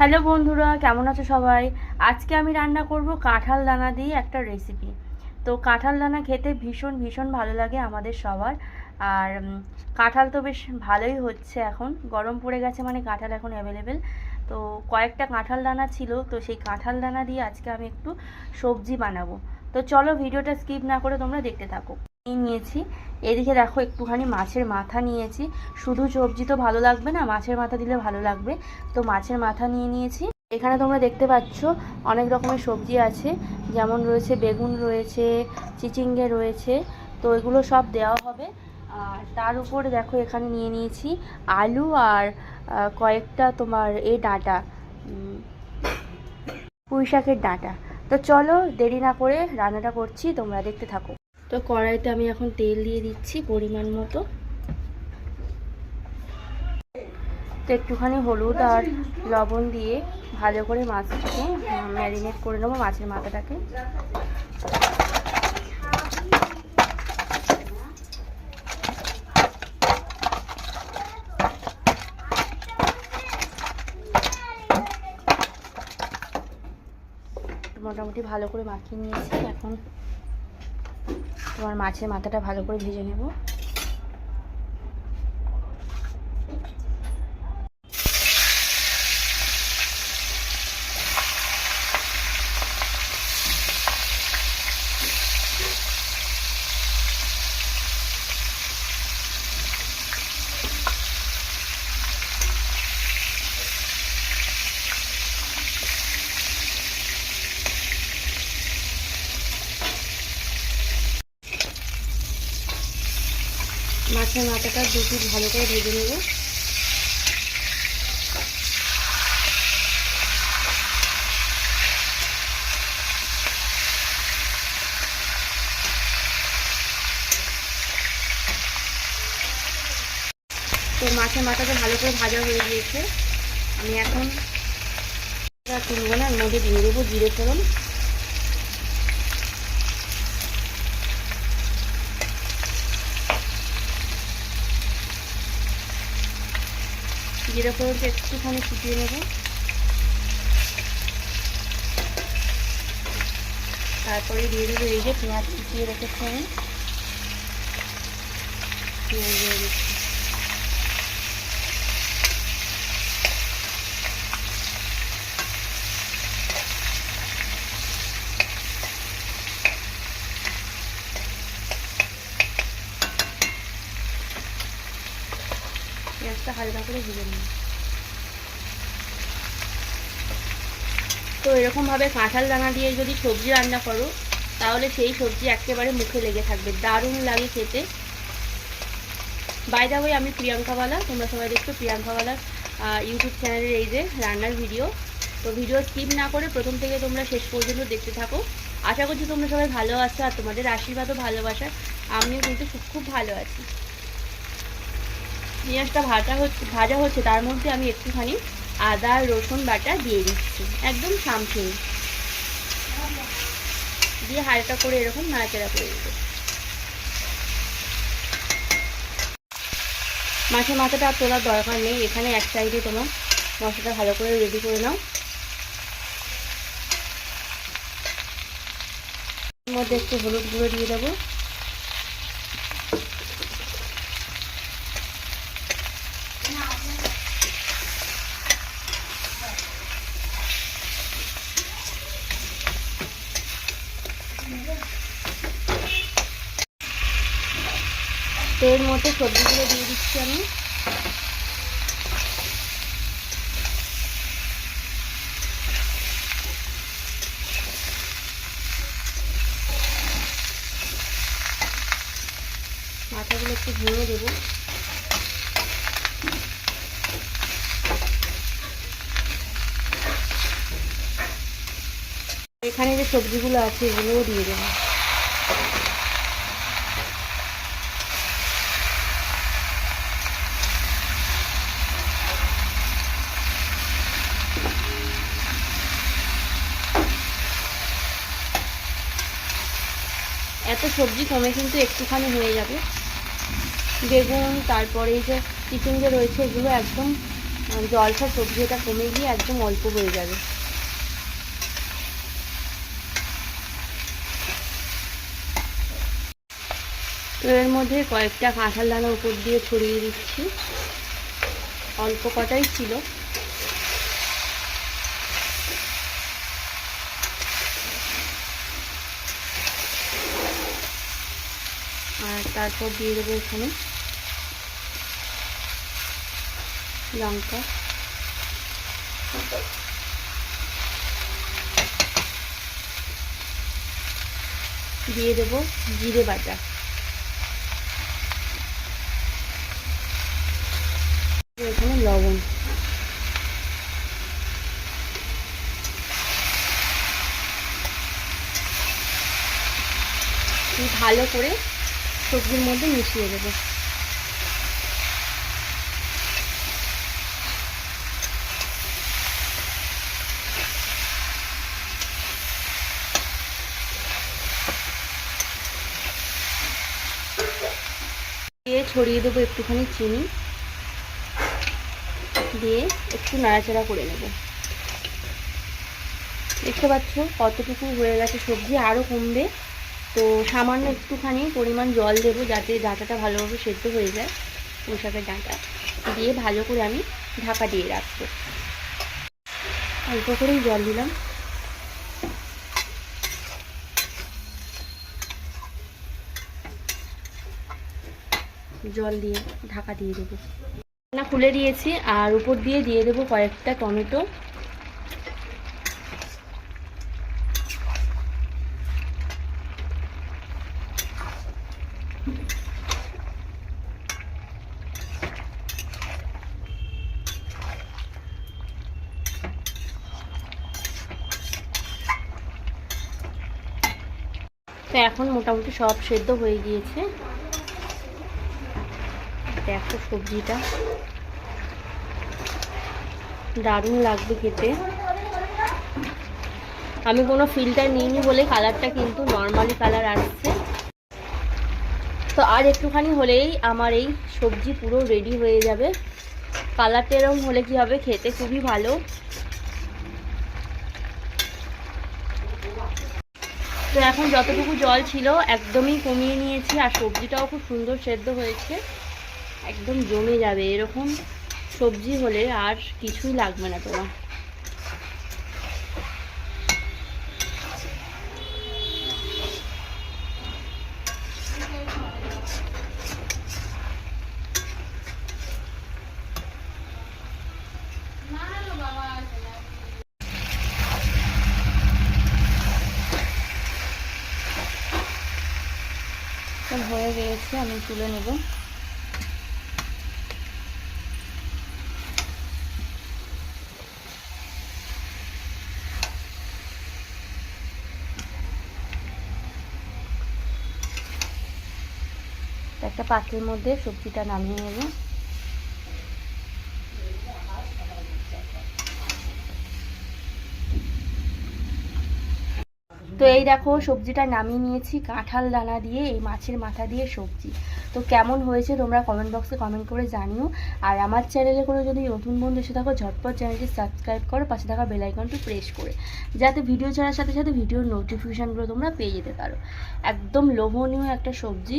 Hello বন্ধুরা, কেমন আছো সবাই? আজকে আমি রান্না করব কাঁঠাল দানা দিয়ে একটা রেসিপি। তো কাঁঠাল দানা খেতে ভীষণ ভীষণ ভালো লাগে আমাদের সবার। আর কাঁঠাল তো বেশ ভালোই হচ্ছে, এখন গরম পড়ে গেছে মানে কাঁঠাল এখন অ্যাভেলেবেল। তো কয়েকটা কাঁঠাল দানা ছিল, তো সেই কাঁঠাল দানা দিয়ে আজকে আমি একটু সবজি বানাবো। তো চলো ভিডিওটা স্কিপ না করে তোমরা দেখতে থাকো। নিয়েছি এদিকে দেখো একটুখানি মাছের মাথা নিয়েছি। শুধু সবজি তো ভালো লাগবে না, মাছের মাথা দিলে ভালো লাগবে। তো মাছের মাথা নিয়ে নিয়েছি। এখানে তোমরা দেখতে পাচ্ছ অনেক রকমের সবজি আছে, যেমন রয়েছে বেগুন, রয়েছে চিচিঙ্গে রয়েছে। তো এগুলো সব দেওয়া হবে। আর তার উপরে দেখো এখানে নিয়ে নিয়েছি আলু আর কয়েকটা তোমার ডাঁটা, পুঁই শাকের ডাঁটা। তো চলো দেরি না করে রান্নাটা করছি, তোমরা দেখতে থাকো। তো কড়াইতে আমি এখন তেল দিয়ে দিচ্ছি পরিমাণ মতো। তো একটুখানি হলুদ আর লবণ দিয়ে ভালো করে মাছটাকে ম্যারিনেট করে নেবো, মাছের মাথাটাকে। মোটামুটি ভালো করে মাখিয়ে নিয়েছি। এখন তোমার মাছের মাথাটা ভালো করে ভেজে নেব। মাছের মাথাটা দুটি ভালো করে ভেজে নেব। তো মাছের মাথাটা ভালো করে ভাজা হয়ে গিয়েছে। আমি এখন তুলবো না, এর মধ্যে দিয়ে দেবো জিরে ফোড়ন। জিরে ফোড়নটা একটুখানি ফুটিয়ে নেব। তারপরে দিয়ে দেবো এই যে পেঁয়াজ কুচিয়ে রেখেছি আমি, পেঁয়াজ দিয়ে দিচ্ছি। পেঁয়াজটা হালকা করে ভেজে নিই। তো এরকমভাবে কাঁঠাল দানা দিয়ে যদি সবজি রান্না করো, তাহলে সেই সবজি একেবারে মুখে লেগে থাকবে, দারুণ লাগে খেতে। বাই দ্য ওয়ে, আমি প্রিয়াঙ্কাওয়ালা, তোমরা সবাই দেখছো প্রিয়াঙ্কাওয়ালা ইউটিউব চ্যানেলের এই যে রান্নার ভিডিও। তো ভিডিও স্কিপ না করে প্রথম থেকে তোমরা শেষ পর্যন্ত দেখতে থাকো। আশা করছি তোমরা সবাই ভালো আছো, আর তোমাদের আশীর্বাদ ও ভালোবাসার আমিও কিন্তু খুব খুব ভালো আছি। পেঁয়াজটা ভাজা হচ্ছে, তার মধ্যে আমি একটুখানি আদা রসুন বাটা দিয়ে দিচ্ছি, একদম সামথিং দিয়ে হালকা করে এরকম নাড়াচাড়া করে দেবো। মাছের মাথাটা আর তোলার দরকার নেই, এখানে এক সাইডে তোমার মশলাটা ভালো করে রেডি করে নাও। এর মধ্যে একটু হলুদ গুঁড়ো দিয়ে দেবো। তো এর মধ্যে সবজিগুলো দিয়ে দিচ্ছি আমি। মাথাগুলো একটু ভেঙে দেবো। এখানে যে সবজিগুলো আছে এগুলোও দিয়ে দেবো। এত সবজি কমে কিন্তু একটুখানি হয়ে যাবে। বেগুন, তারপরে এই যে চিচিঙ্গে রয়েছে, এগুলো একদম জলটা সবজিটা কমে গিয়ে একদম অল্প হয়ে যাবে। তো এর মধ্যে কয়েকটা কাঁঠাল দানা উপর দিয়ে ছড়িয়ে দিচ্ছি, অল্প কটাই ছিল। আর তারপর দিয়ে দেবো এখানে লঙ্কা, দিয়ে দেবো জিরে বাটা, এখানে লবণ। ভালো করে সবজির মধ্যে মিশিয়ে দেবো। দিয়ে ছড়িয়ে দেবো একটুখানি চিনি, দিয়ে একটু নাড়াচাড়া করে নেব। দেখতে পাচ্ছ কতটুকু হয়ে গেছে সবজি, আরও কমবে। তো সামান্য একটুখানি পরিমাণ জল দেবো যাতে ডাঁটাটা ভালোভাবে সেদ্ধ হয়ে যায়, পুঁই শাকের ডাঁটা দিয়ে ভালো করে আমি ঢাকা দিয়ে রাখবো। অল্প করেই জল দিলাম। জল দিয়ে ঢাকা দিয়ে দেবো। না খুলে দিয়েছি, আর উপর দিয়ে দেবো কয়েকটা টমেটো। তো এখন মোটামুটি সব সেদ্ধ হয়ে গিয়েছে। দেখো সবজিটা দারুণ লাগবে খেতে। আমি কোনো ফিল্টার নিইনি বলে কালারটা কিন্তু নর্মালি কালার আসছে। তো আর একটুখানি হলেই আমার এই সবজি পুরো রেডি হয়ে যাবে। কালারটা এরকম হলে কি হবে, খেতে খুবই ভালো। তো এখন যতটুকু জল ছিল একদমই কমিয়ে নিয়েছি, আর সবজিটাও খুব সুন্দর সেদ্ধ হয়েছে, একদম জমে যাবে। এরকম সবজি হলে আর কিছুই লাগবে না তোমার। হয়ে গিয়েছে, আমি তুলে নেব। একটা পাত্রের মধ্যে সবজিটা নামিয়ে নেব। তো এই দেখো সবজিটা নামিয়ে নিয়েছি, কাঁঠাল দানা দিয়ে এই মাছের মাথা দিয়ে সবজি। তো কেমন হয়েছে তোমরা কমেন্ট বক্সে কমেন্ট করে জানিও। আর আমার চ্যানেলে কোনো যদি নতুন বন্ধু এসে থাকো ঝটপট চ্যানেলটি সাবস্ক্রাইব করো, পাশে থাকা বেল আইকনটি প্রেস করে, যাতে ভিডিও ছাড়ার সাথে সাথে ভিডিওর নোটিফিকেশানগুলো তোমরা পেয়ে যেতে পারো। একদম লোভনীয় একটা সবজি,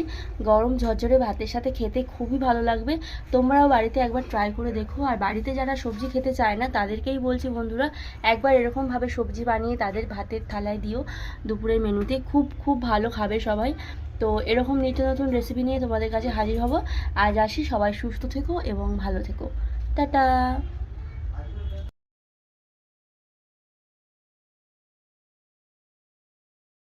গরম ঝরঝরে ভাতের সাথে খেতে খুবই ভালো লাগবে। তোমরাও বাড়িতে একবার ট্রাই করে দেখো। আর বাড়িতে যারা সবজি খেতে চায় না তাদেরকেই বলছি বন্ধুরা, একবার এরকমভাবে সবজি বানিয়ে তাদের ভাতের থালায় দিও দুপুরের মেনুতে, খুব খুব ভালো খাবে সবাই। তো এরকম নিত্য নতুন রেসিপি নিয়ে তোমাদের কাছে হাজির হব। আজ আসি, সবাই সুস্থ থেকো এবং ভালো থেকো। টাটা।